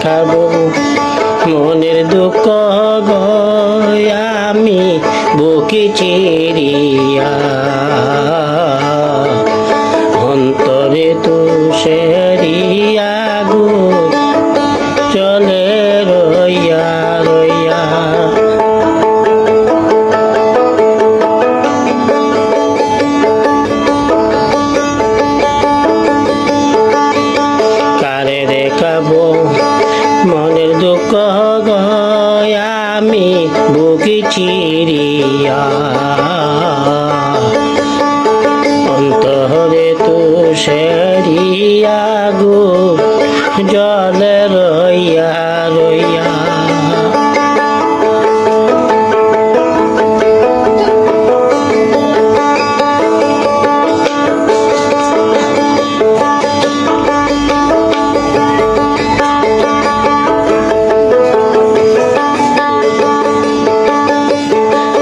দেখাবো মনের দুঃখ গো আমি বুকে চিরিয়া অন্তরে তুষেরিয়া গো চলে রইয়া রইয়া কারে দেখাবো মনের দুঃখ গো আমি বুকে চিরিয়া অন্তরে তুষেরিয়া গো জলে রইয়া রইয়া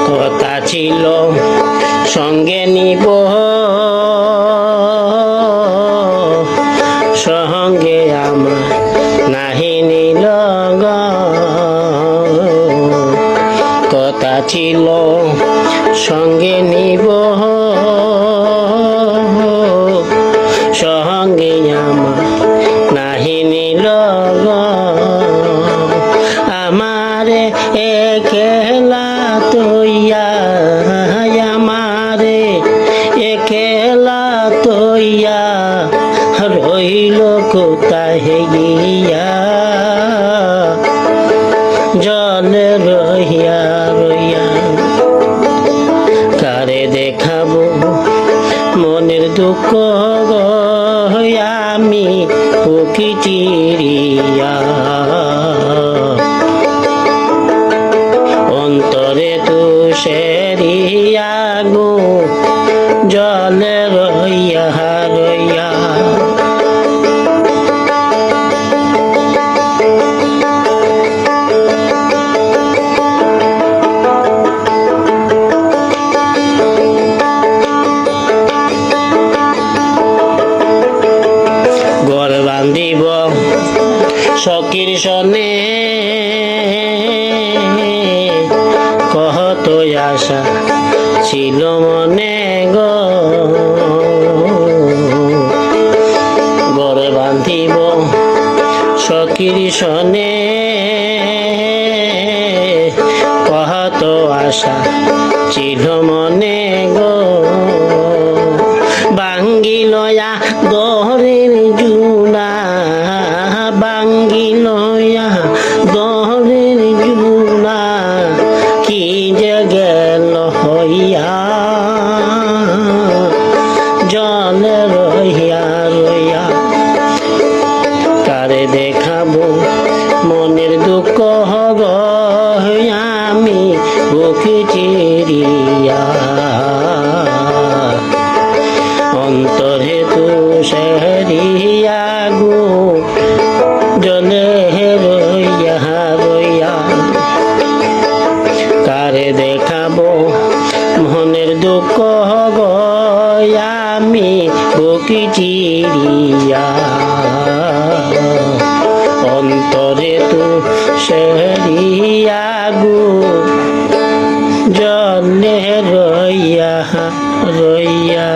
কথা ছিল সঙ্গে নিব সঙ্গে আমার নাহি নিল কথা ছিল সঙ্গে নিব সঙ্গে আমার নাহি নিল আমারে একলা তৈয়া আমারে একলা তৈয়া রইল কোথায় গিয়া জলে রহিয়া রইয়া কারে দেখাবো মনের দুঃখ গো আমি বুকে চিরিয়া অন্তরে তুষেরিয়া গো জলে রইয়া রইয়া ঘর বান্ধিব সখীর সনে কত আশা ছিল মনে গো ঘর বান্ধিব সখীর সনে কত আশা ছিল মনে গো বাঙ্গিলয়া দরের জুনা বাঙ্গিলয়া দরের জুনা কি যে গেল হইয়া জলে রহিয়া রইয়া কারে দেখাবো মনের দুঃখ গো আমি বুকে চিরিয়া অন্তরে তুষেরিয়া গো জলে রইয়া রইয়া কারে দেখাবো মনের দুঃখ গো আমি বুকে চিরিয়া অন্তরে তুষেরিয়া গো জলে রইয়া রইয়া